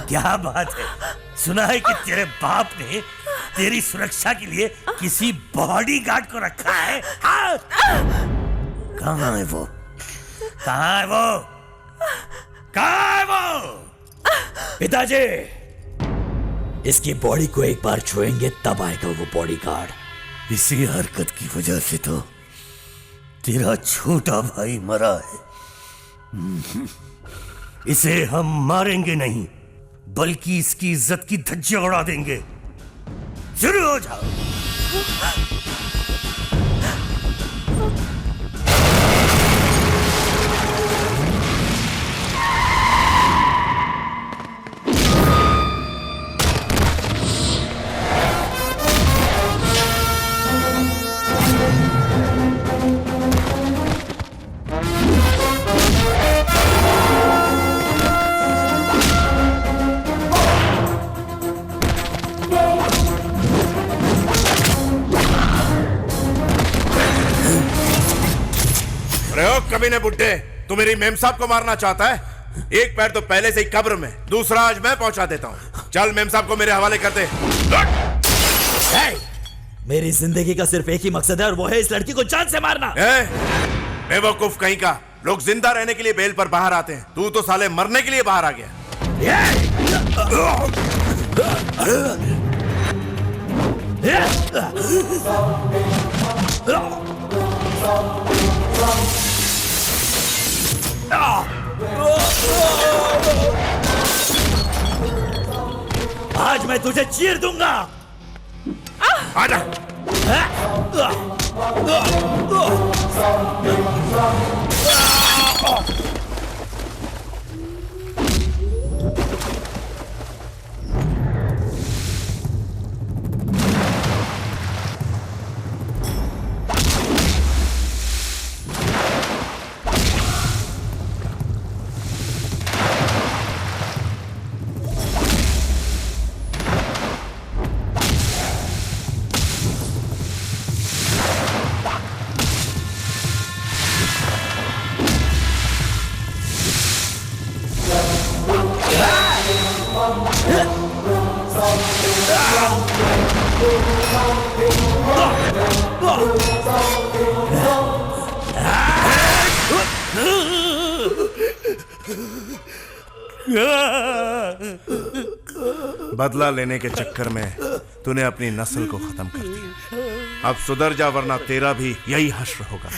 क्या बात है, सुना है कि तेरे बाप ने तेरी सुरक्षा के लिए किसी बॉडीगार्ड को रखा है। हाँ? कहाँ है वो? कहाँ है वो? कहाँ है वो? पिताजी, इसकी बॉडी को एक बार छुएंगे तब आएगा वो बॉडीगार्ड। इसी हरकत की वजह से तो तेरा छोटा भाई मरा है। इसे हम मारेंगे नहीं, बल्कि इसकी इज्जत की धज्जियां उड़ा देंगे। शुरू हो जाओ। कभी ने बुड्ढे, तू मेरी मेम साहब को मारना चाहता है? एक पैर तो पहले से ही कब्र में, दूसरा आज मैं पहुंचा देता हूं। चल मेम साहब को मेरे हवाले कर दे। मेरी जिंदगी का सिर्फ एक ही मकसद है और वो है इस लड़की को जान से मारना। बेवकूफ कहीं का, लोग जिंदा रहने के लिए बेल पर बाहर आते हैं, तू तो साले मरने के लिए बाहर आ गया। आज मैं तुझे चीर दूंगा। आजा। बदला लेने के चक्कर में तूने अपनी नस्ल को खत्म कर दिया। अब सुधर जा वरना तेरा भी यही हश्र होगा।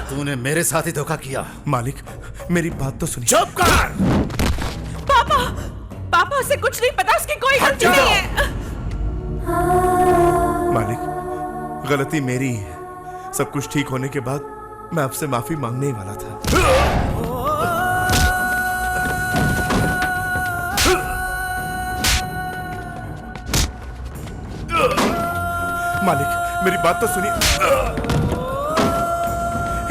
तूने मेरे साथ ही धोखा किया। मालिक, मेरी बात तो सुनिए। चुप कर। पापा, पापा उसे कुछ नहीं पता, उसकी कोई गलती नहीं है। मालिक, गलती मेरी है। सब कुछ ठीक होने के बाद मैं आपसे माफी मांगने ही वाला था। मालिक, मेरी बात तो सुनिए।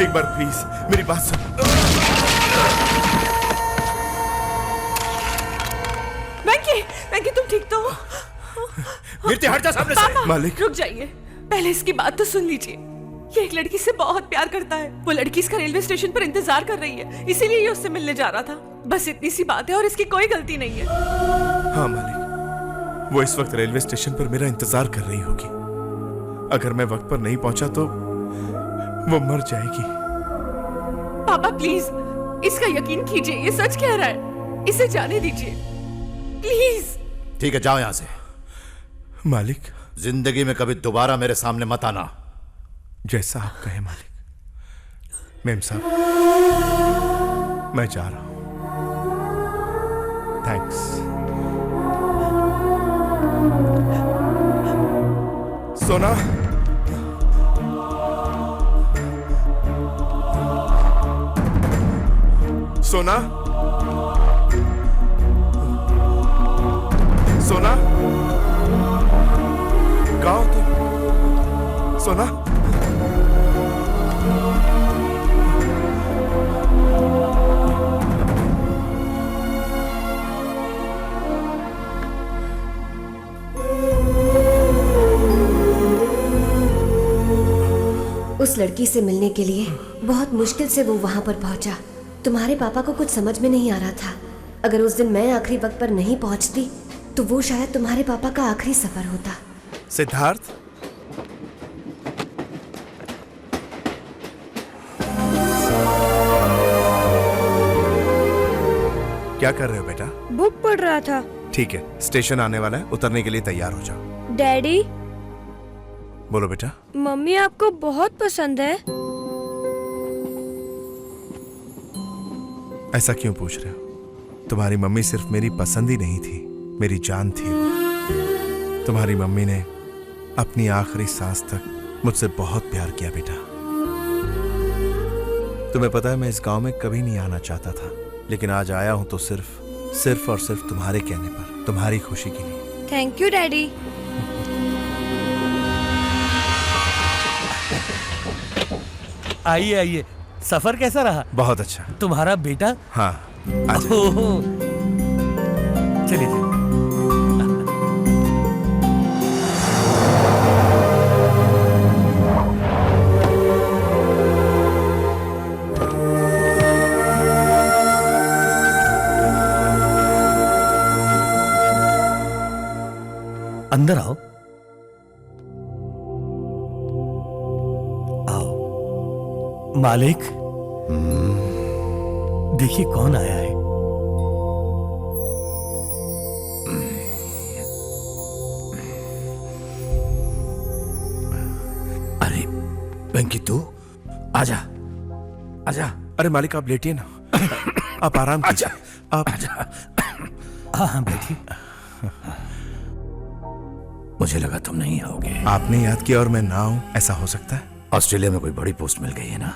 एक बार प्लीज मेरी बात सुन। वेंकी, वेंकी तुम ठीक तो हो? कीर्ति हट जा सामने से। पापा, मालिक। रुक जाइए, पहले इसकी बात तो सुन लीजिए। ये एक लड़की से बहुत प्यार करता है। वो लड़की इसका रेलवे स्टेशन पर इंतजार कर रही है, इसीलिए ये उससे मिलने जा रहा था। बस इतनी सी बात है और इसकी कोई गलती नहीं है। हाँ मालिक, वो इस वक्त रेलवे स्टेशन पर मेरा इंतजार कर रही होगी। अगर मैं वक्त पर नहीं पहुंचा तो वो मर जाएगी। पापा प्लीज, इसका यकीन कीजिए, ये सच कह रहा है। इसे जाने दीजिए प्लीज। ठीक है, जाओ यहां से। मालिक, जिंदगी में कभी दोबारा मेरे सामने मत आना। जैसा आप कहें मालिक। मेम साहब, मैं जा रहा हूं। थैंक्स। सोना, सोना, सोना, कहाँ हो तुम? सोना, उस लड़की से मिलने के लिए बहुत मुश्किल से वो वहाँ पर पहुँचा। तुम्हारे पापा को कुछ समझ में नहीं आ रहा था। अगर उस दिन मैं आखिरी वक्त पर नहीं पहुँचती तो वो शायद तुम्हारे पापा का आखिरी सफर होता। सिद्धार्थ, क्या कर रहे हो बेटा? बुक पढ़ रहा था। ठीक है, स्टेशन आने वाला है, उतरने के लिए तैयार हो जाओ। डैडी, बोलो बेटा। मम्मी आपको बहुत पसंद है। ऐसा क्यों पूछ रहे हो? तुम्हारी मम्मी सिर्फ मेरी पसंद ही नहीं थी, मेरी जान थी वो। तुम्हारी मम्मी ने अपनी आखिरी सांस तक मुझसे बहुत प्यार किया बेटा। तुम्हें पता है मैं इस गांव में कभी नहीं आना चाहता था, लेकिन आज आया हूं तो सिर्फ और सिर्फ तुम्हारे कहने पर, तुम्हारी खुशी के लिए। Thank you daddy. आइए आइए, सफर कैसा रहा? बहुत अच्छा। तुम्हारा बेटा? हाँ, आ जाओ। ओहो, चलिए चलिए। अंदर आओ। आओ मालिक, देखिए कौन आया है। अरे वेंकी, तू आजा आजा। अरे मालिक, आप लेटिए ना। आप आराम कीजिए। आप हाँ हाँ बैठिए। मुझे लगा तुम नहीं आओगे। आपने याद किया और मैं ना आऊं, ऐसा हो सकता है? ऑस्ट्रेलिया में कोई बड़ी पोस्ट मिल गई है ना,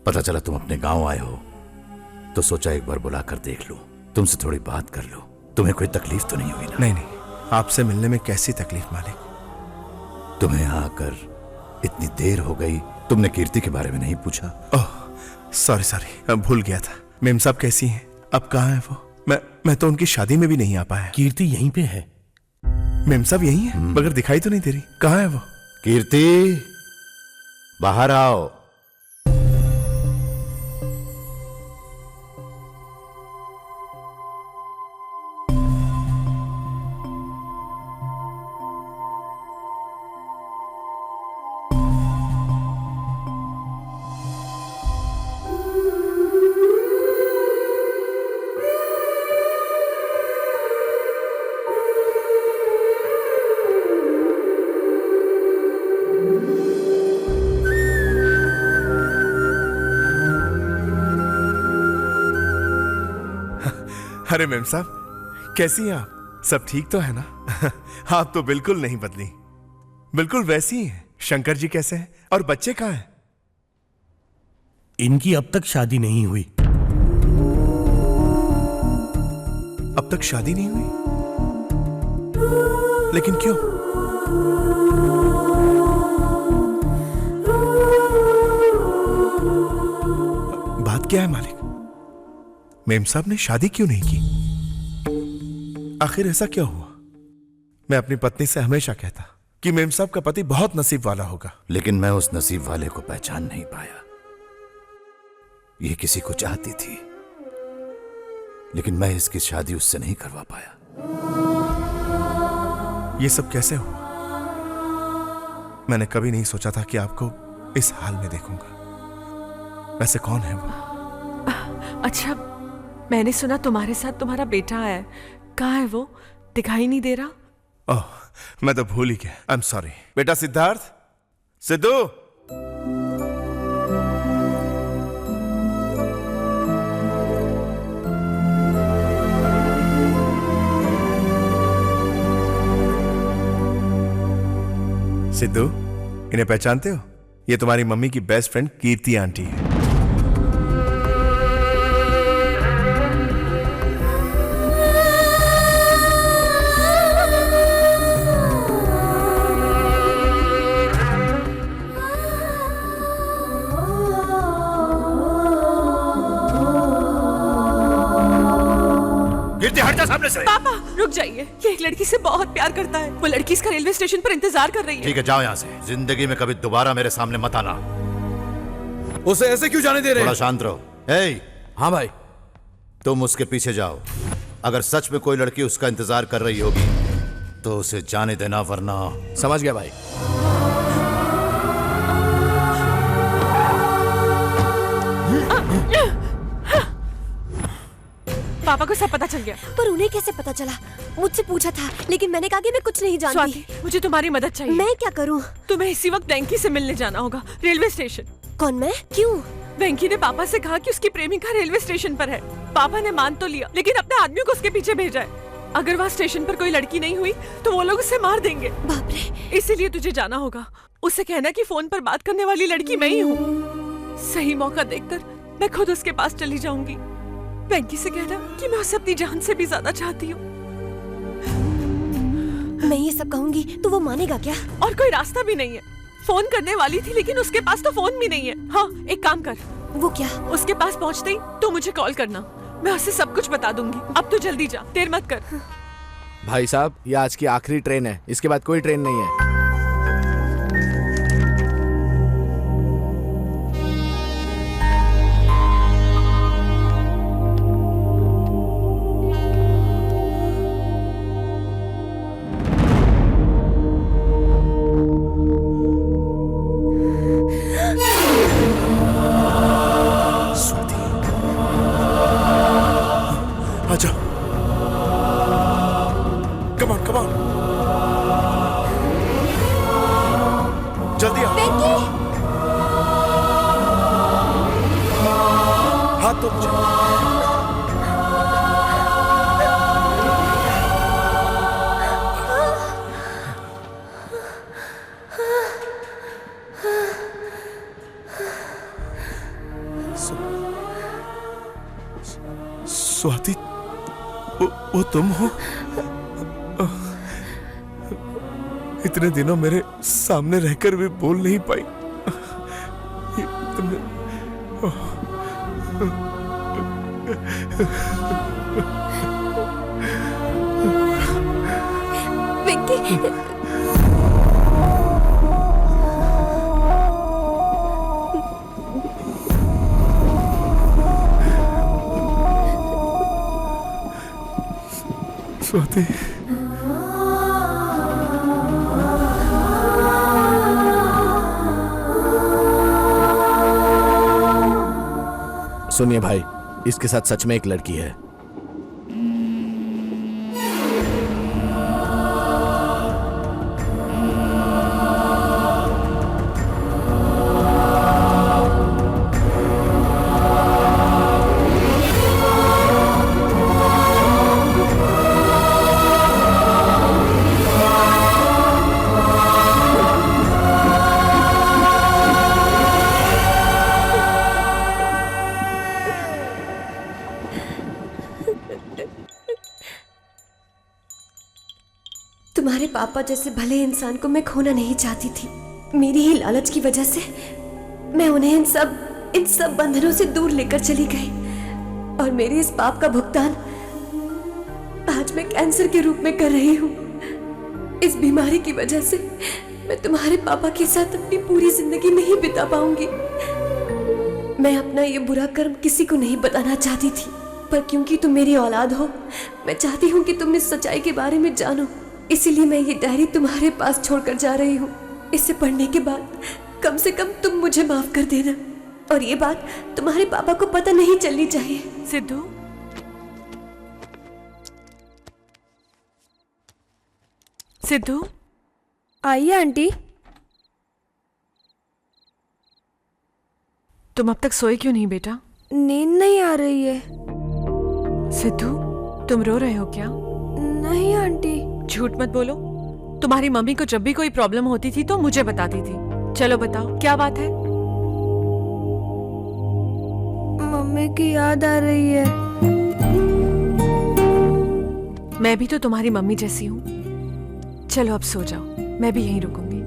पता चला तुम अपने गांव आए हो, तो सोचा एक बार बुलाकर देख लूं, तुमसे थोड़ी बात कर लूं। तुम्हें कोई तकलीफ तो नहीं हुई ना? नहीं, आपसे मिलने में कैसी तकलीफ मालिक? तुम्हें आकर इतनी देर हो गई, तुमने कीर्ति के बारे में नहीं पूछा? ओह सॉरी, भूल गया था। मेम साहब कैसी हैं? अब कहाँ है वो? मैं तो उनकी शादी में भी नहीं आ पाया। कीर्ति यहीं पे है। मेम साहब यही है, मगर दिखाई तो नहीं दे रही। कहाँ है वो? कीर्ति, बाहर आओ। अरे मेम साहब, कैसी हैं आप? सब ठीक तो है ना? आप तो बिल्कुल नहीं बदली, बिल्कुल वैसी ही हैं। शंकर जी कैसे हैं? और बच्चे कहाँ हैं? इनकी अब तक शादी नहीं हुई। अब तक शादी नहीं हुई? लेकिन क्यों? बात क्या है मालिक? मेम साहब ने शादी क्यों नहीं की? आखिर ऐसा क्या हुआ? मैं अपनी पत्नी से हमेशा कहता कि मेम साहब का पति बहुत नसीब वाला होगा, लेकिन मैं उस नसीब वाले को पहचान नहीं पाया। ये किसी को चाहती थी, लेकिन मैं इसकी शादी उससे नहीं करवा पाया। ये सब कैसे हुआ? मैंने कभी नहीं सोचा था कि आपको इस हाल में देखूंगा। वैसे कौन है वो? अच्छा, मैंने सुना तुम्हारे साथ तुम्हारा बेटा है। कहाँ है वो? दिखाई नहीं दे रहा। ओह, मैं तो भूल ही गया। I am sorry. बेटा सिद्धार्थ, सिद्धू, सिद्धू, इन्हें पहचानते हो? ये तुम्हारी मम्मी की बेस्ट फ्रेंड कीर्ति आंटी है। कीर्ति, हट जा सामने से। पापा रुक जाइए, ये एक लड़की से बहुत प्यार करता है। वो लड़की इसका रेलवे स्टेशन पर इंतजार कर रही है। ठीक है, जाओ यहाँ से। जिंदगी में कभी दोबारा मेरे सामने मत आना। उसे ऐसे क्यों जाने दे रहे थोड़ा हैं? शांत रहो। ए, हाँ भाई। तुम उसके पीछे जाओ। अगर सच में कोई लड़की उसका इंतजार कर रही होगी तो उसे जाने देना, वरना। समझ गया भाई। पापा को सब पता चल गया। पर उन्हें कैसे पता चला? मुझसे पूछा था, लेकिन मैंने कहा कि मैं कुछ नहीं जानती। स्वाति, मुझे तुम्हारी मदद चाहिए। मैं क्या करूं? तुम्हें इसी वक्त वेंकी से मिलने जाना होगा, रेलवे स्टेशन। कौन, मैं? क्यों? वेंकी ने पापा से कहा कि उसकी प्रेमिका रेलवे स्टेशन पर है। पापा ने मान तो लिया, लेकिन अपने आदमियों को उसके पीछे भेजा है। अगर वहाँ स्टेशन पर कोई लड़की नहीं हुई तो वो लोग उसे मार देंगे। बाप रे। इसीलिए तुझे जाना होगा। उसे कहना कि फोन पर बात करने वाली लड़की मैं ही हूँ। सही मौका देखकर मैं खुद उसके पास चली जाऊंगी। वेंकी से कहना कि मैं उसे अपनी जान से भी ज्यादा चाहती हूँ। मैं ये सब कहूंगी तो वो मानेगा क्या? और कोई रास्ता भी नहीं है। फोन करने वाली थी, लेकिन उसके पास तो फोन भी नहीं है। हाँ, एक काम कर। वो क्या? उसके पास पहुँचते ही तो मुझे कॉल करना। मैं उसे सब कुछ बता दूंगी। अब तो जल्दी जा, देर मत कर। भाई साहब, ये आज की आखिरी ट्रेन है, इसके बाद कोई ट्रेन नहीं है। आजा। Come on, come on. जल्दी आओ। हाथ तो मुझे। स्वाति, वो तुम हो? इतने दिनों मेरे सामने रहकर भी बोल नहीं पाई। तुमने वेंकी। स्वाति, सुनिए भाई, इसके साथ सच में एक लड़की है। तुम्हारे पापा जैसे भले इंसान को मैं खोना नहीं चाहती थी। मेरी ही लालच की वजह से मैं उन्हें इन सब बंधनों से दूर लेकर चली गई, और मेरे इस पाप का भुगतान आज मैं कैंसर के रूप में कर रही हूँ। इस बीमारी की वजह से मैं तुम्हारे पापा के साथ अपनी पूरी जिंदगी नहीं बिता पाऊंगी। मैं अपना ये बुरा कर्म किसी को नहीं बताना चाहती थी, पर क्योंकि तुम मेरी औलाद हो, मैं चाहती हूँ कि तुम इस सच्चाई के बारे में जानो। इसीलिए मैं ये डायरी तुम्हारे पास छोड़कर जा रही हूँ। इसे पढ़ने के बाद कम से कम तुम मुझे माफ कर देना, और ये बात तुम्हारे पापा को पता नहीं चलनी चाहिए। सिद्धू, सिद्धू, आइए आंटी। तुम अब तक सोए क्यों नहीं बेटा? नींद नहीं आ रही है। सिद्धू, तुम रो रहे हो क्या? नहीं आंटी। झूठ मत बोलो। तुम्हारी मम्मी को जब भी कोई प्रॉब्लम होती थी तो मुझे बताती थी। चलो बताओ, क्या बात है? मम्मी की याद आ रही है। मैं भी तो तुम्हारी मम्मी जैसी हूँ। चलो अब सो जाओ, मैं भी यहीं रुकूंगी।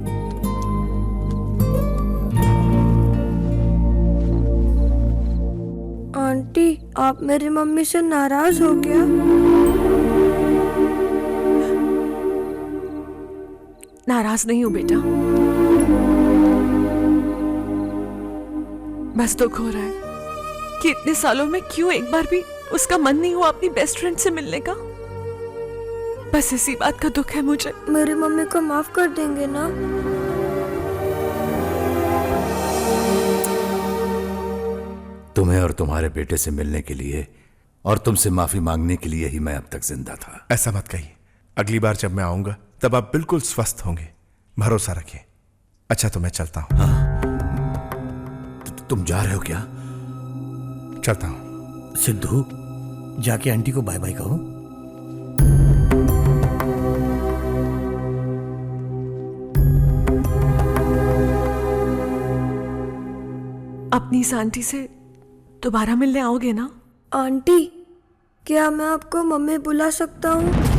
आंटी, आप मेरी मम्मी से नाराज हो क्या? नाराज नहीं हूँ बेटा, बस दुख हो रहा है कि इतने सालों में क्यों एक बार भी उसका मन नहीं हुआ अपनी बेस्ट फ्रेंड से मिलने का। बस इसी बात का दुख है मुझे। मेरी मम्मी को माफ कर देंगे ना? तुम्हें और तुम्हारे बेटे से मिलने के लिए और तुमसे माफी मांगने के लिए ही मैं अब तक जिंदा था। ऐसा मत कहिए, अगली बार जब मैं आऊंगा तब आप बिल्कुल स्वस्थ होंगे, भरोसा रखिए। अच्छा तो मैं चलता हूं। तुम जा रहे हो क्या? चलता हूं। सिद्धू, जाके आंटी को बाय बाय कहो। अपनी इस आंटी से दोबारा मिलने आओगे ना? आंटी, क्या मैं आपको मम्मी बुला सकता हूँ?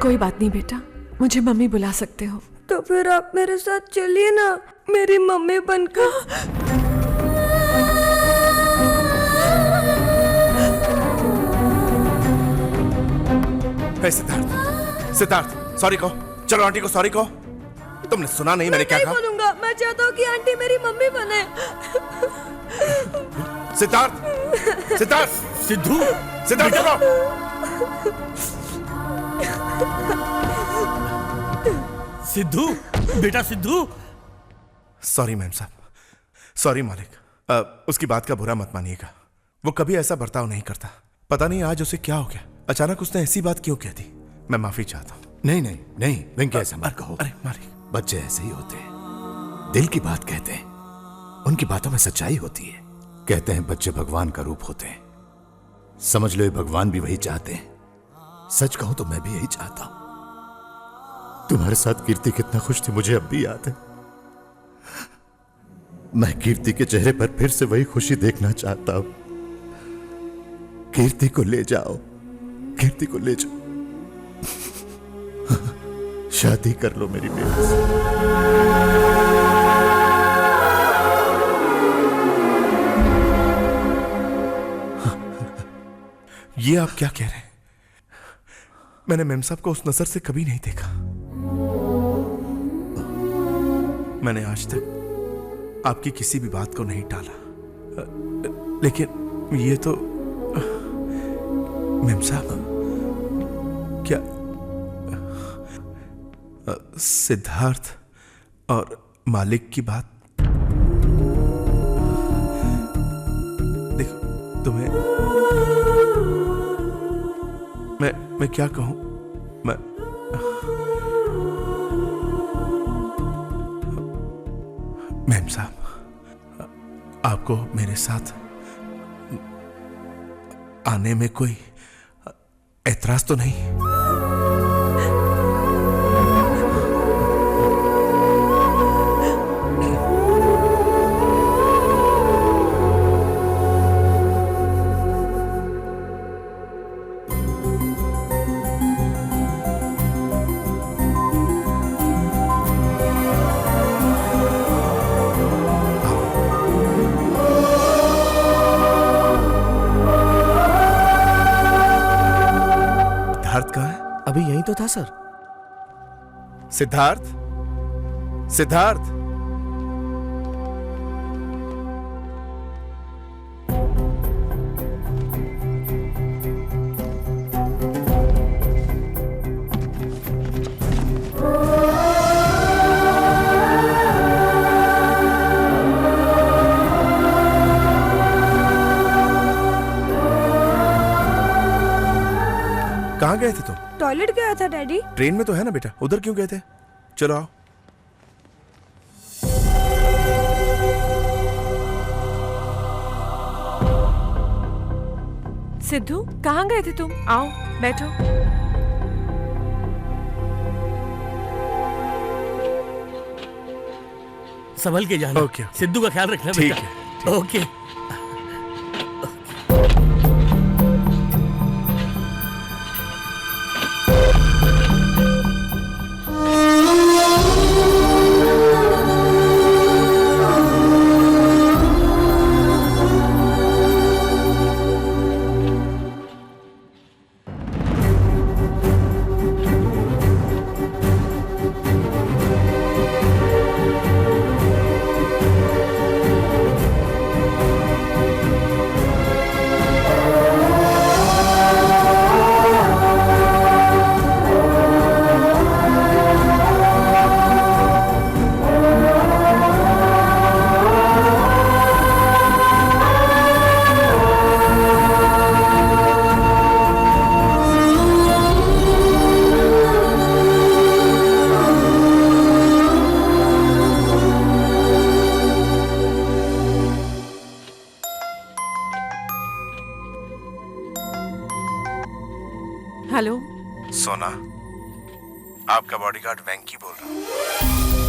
कोई बात नहीं बेटा, मुझे मम्मी बुला सकते हो। तो फिर आप मेरे साथ चलिए ना, मेरी मम्मी बनकर। सिद्धार्थ, सिद्धार्थ, सॉरी कहो। चलो आंटी को सॉरी कहो। तुमने सुना नहीं मैंने क्या कहा? मैं बोलूंगा, मैं चाहता हूँ कि आंटी मेरी मम्मी बने। सिद्धार्थ, सिद्धार्थ, सिद्धू, सिद्धार्थ रुको। सिद्धू, बेटा सिद्धू। सॉरी मैम साहब, सॉरी मालिक। उसकी बात का बुरा मत मानिएगा, वो कभी ऐसा बर्ताव नहीं करता। पता नहीं आज उसे क्या हो गया, अचानक उसने ऐसी बात क्यों कह दी। मैं माफी चाहता हूँ। नहीं नहीं नहीं वेंकी, ऐसा मत कहो। अरे मालिक, बच्चे ऐसे ही होते हैं, दिल की बात कहते हैं, उनकी बातों में सच्चाई होती है। कहते हैं बच्चे भगवान का रूप होते हैं, समझ लो ये भगवान भी वही चाहते हैं। सच कहूं तो मैं भी यही चाहता हूं। तुम्हारे साथ कीर्ति कितना खुश थी मुझे अब भी याद है। मैं कीर्ति के चेहरे पर फिर से वही खुशी देखना चाहता हूं। कीर्ति को ले जाओ, कीर्ति को ले जाओ। शादी कर लो मेरी बेटी से। ये आप क्या कह रहे हैं? मैंने मेम साहब को उस नजर से कभी नहीं देखा। मैंने आज तक आपकी किसी भी बात को नहीं टाला, लेकिन ये तो मेम साहब, क्या सिद्धार्थ और मालिक की बात? देखो तुम्हें मैं क्या कहूं? मैं मैम साहब, आपको मेरे साथ आने में कोई ऐतराज तो नहीं? सिद्धार्थ कहाँ है? अभी यही तो था सर। सिद्धार्थ, सिद्धार्थ, कहाँ गए थे तुम? टॉयलेट गया था डैडी। ट्रेन में तो है ना बेटा, उधर क्यों गए थे? चलो आओ। सिद्धू, कहाँ गए थे तुम? आओ बैठो। संभल के जाना। ओके। सिद्धू का ख्याल रखना ठीक बेटा। है, ओके। हेलो। सोना, आपका बॉडीगार्ड वेंकी बोल रहा हूँ।